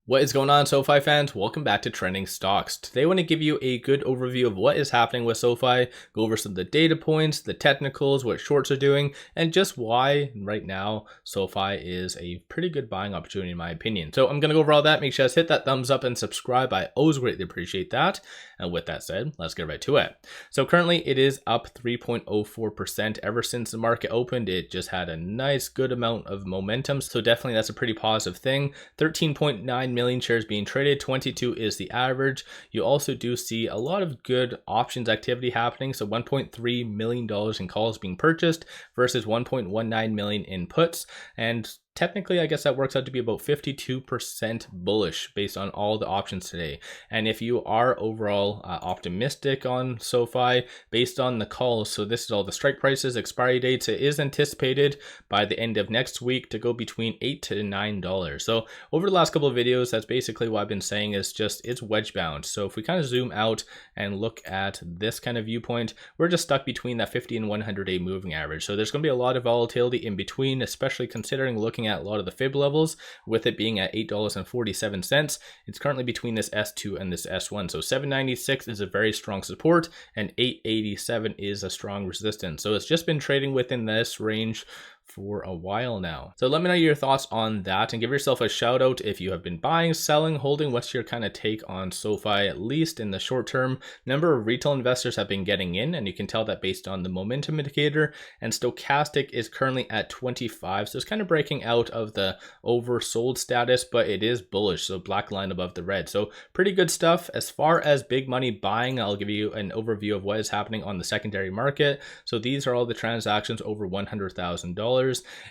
What is going on, SoFi fans? Welcome back to Trending Stocks. Today I want to give you a good overview of what is happening with SoFi, go over some of the data points, the technicals, what shorts are doing, and just why right now SoFi is a pretty good buying opportunity in my opinion. So I'm going to go over all that. Make sure you guys hit that thumbs up and subscribe. I always greatly appreciate that. And with that said, let's get right to it. So currently it is up 3.04% ever since the market opened. It just had a nice good amount of momentum. So definitely that's a pretty positive thing. 13.9 million shares being traded, 22 is the average. You also do see a lot of good options activity happening. So $1.3 million in calls being purchased versus 1.19 million in puts. And technically, I guess that works out to be about 52% bullish based on all the options today. And if you are overall optimistic on SoFi based on the calls, so this is all the strike prices, expiry dates, it is anticipated by the end of next week to go between $8 to $9. So over the last couple of videos, that's basically what I've been saying is just it's wedge bound. So if we kind of zoom out and look at this kind of viewpoint, we're just stuck between that 50 and 100-day moving average. So there's going to be a lot of volatility in between, especially considering looking at a lot of the fib levels, with it being at $8.47. It's currently between this S2 and this S1. So 796 is a very strong support and 887 is a strong resistance. So it's just been trading within this range for a while now. So let me know your thoughts on that and give yourself a shout out if you have been buying, selling, holding. What's your kind of take on SoFi, at least in the short term? Number of retail investors have been getting in, and you can tell that based on the momentum indicator, and stochastic is currently at 25. So it's kind of breaking out of the oversold status, but it is bullish. So black line above the red. So pretty good stuff. As far as big money buying, I'll give you an overview of what is happening on the secondary market. So these are all the transactions over $100,000.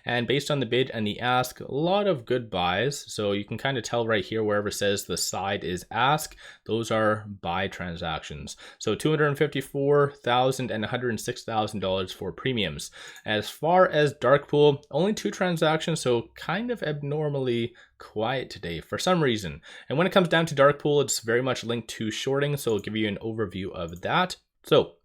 And based on the bid and the ask, a lot of good buys. So you can kind of tell right here, wherever it says the side is ask, those are buy transactions. So $254,000 and $106,000 for premiums. As far as dark pool, only 2 transactions, so kind of abnormally quiet today for some reason. And when it comes down to dark pool, it's very much linked to shorting. So I'll give you an overview of that. So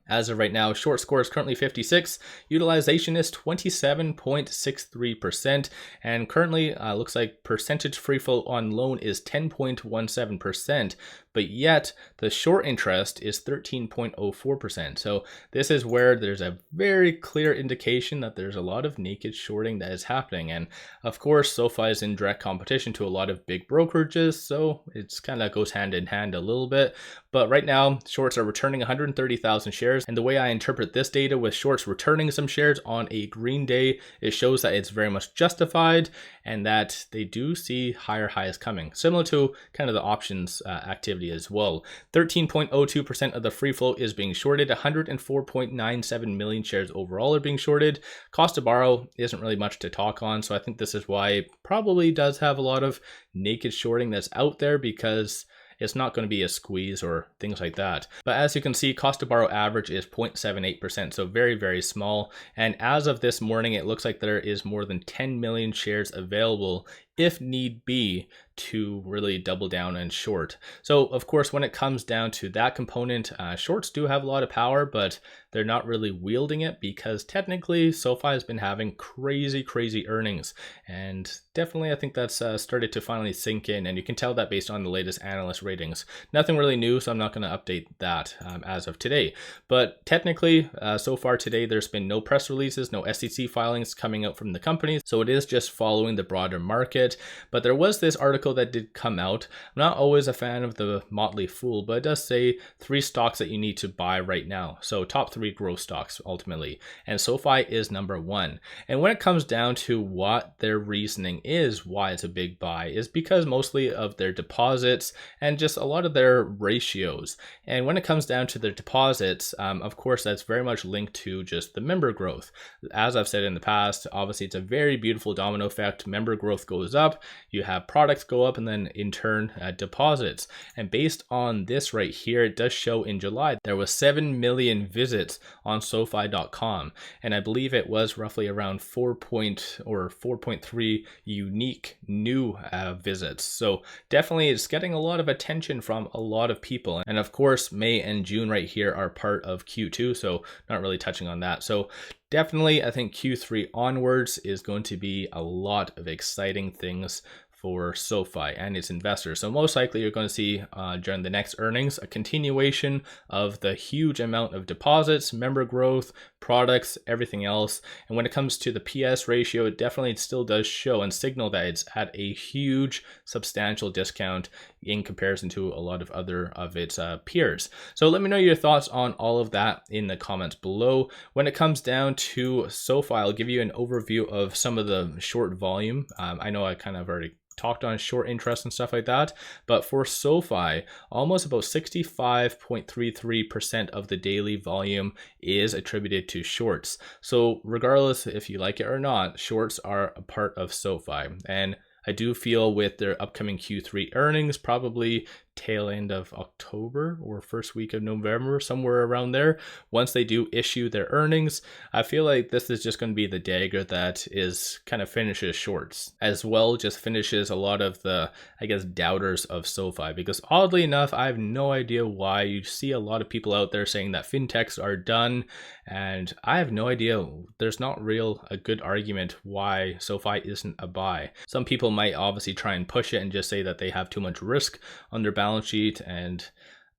as of right now, short score is currently 56. Utilization is 27.63%. And currently, looks like percentage free float on loan is 10.17%. But yet the short interest is 13.04%. So this is where there's a very clear indication that there's a lot of naked shorting that is happening. And of course, SoFi is in direct competition to a lot of big brokerages. So it's kind of goes hand in hand a little bit. But right now, shorts are returning 130,000 shares. And the way I interpret this data with shorts returning some shares on a green day, it shows that it's very much justified and that they do see higher highs coming, similar to kind of the options activity as well. 13.02% of the free float is being shorted. 104.97 million shares overall are being shorted. Cost to borrow isn't really much to talk on. So I think this is why it probably does have a lot of naked shorting that's out there, because it's not going to be a squeeze or things like that. But as you can see, cost to borrow average is 0.78%, so very, very small. And as of this morning, it looks like there is more than 10 million shares available if need be to really double down and short. So of course, when it comes down to that component, shorts do have a lot of power, but they're not really wielding it because technically SoFi has been having crazy earnings. And definitely I think that's started to finally sink in, and you can tell that based on the latest analyst ratings. Nothing really new, so I'm not going to update that as of today. But technically, so far today, there's been no press releases, no SEC filings coming out from the company. So it is just following the broader market. But there was this article that did come out. I'm not always a fan of the Motley Fool, but it does say 3 stocks that you need to buy right now. So top 3 growth stocks ultimately. And SoFi is number 1. And when it comes down to what their reasoning is, why it's a big buy, is because mostly of their deposits and just a lot of their ratios. And when it comes down to their deposits, of course, that's very much linked to just the member growth. As I've said in the past, obviously it's a very beautiful domino effect. Member growth goes up, you have products go up, and then in turn deposits. And based on this right here, it does show in July there was 7 million visits on SoFi.com, and I believe it was roughly around 4.3 unique new visits. So definitely it's getting a lot of attention from a lot of people. And of course, May and June right here are part of Q2, so not really touching on that. So definitely, I think Q3 onwards is going to be a lot of exciting things for SoFi and its investors. So most likely you're going to see during the next earnings a continuation of the huge amount of deposits, member growth, products, everything else. And when it comes to the PS ratio, it definitely still does show and signal that it's at a huge substantial discount in comparison to a lot of other of its peers. So let me know your thoughts on all of that in the comments below. When it comes down to SoFi, I'll give you an overview of some of the short volume. I know I kind of already talked on short interest and stuff like that, but for SoFi, almost about 65.33% of the daily volume is attributed to shorts. So regardless if you like it or not, shorts are a part of SoFi. And I do feel with their upcoming Q3 earnings, probably tail end of October or first week of November, somewhere around there, once they do issue their earnings, I feel like this is just going to be the dagger that is kind of finishes shorts, as well just finishes a lot of the, I guess, doubters of SoFi. Because oddly enough, I have no idea why you see a lot of people out there saying that fintechs are done, and I have no idea. There's not a good argument why SoFi isn't a buy. Some people might obviously try and push it and just say that they have too much risk on their balance sheet, and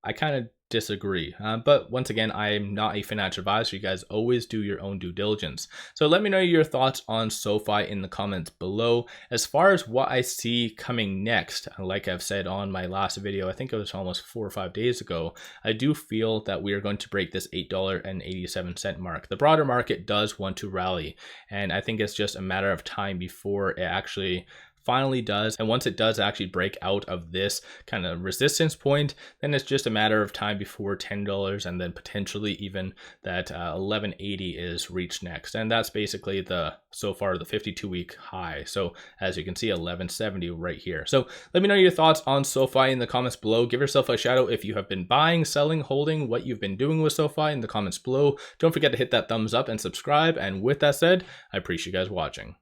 I kind of disagree. But once again, I am not a financial advisor. You guys always do your own due diligence. So let me know your thoughts on SoFi in the comments below. As far as what I see coming next, like I've said on my last video, I think it was almost 4 or 5 days ago, I do feel that we are going to break this $8.87 mark. The broader market does want to rally, and I think it's just a matter of time before it actually finally does. And once it does actually break out of this kind of resistance point, then it's just a matter of time before $10 and then potentially even that 1180 is reached next. And that's basically so far the 52-week high. So as you can see, 1170 right here. So let me know your thoughts on SoFi in the comments below. Give yourself a shout out if you have been buying, selling, holding, what you've been doing with SoFi in the comments below. Don't forget to hit that thumbs up and subscribe. And with that said, I appreciate you guys watching.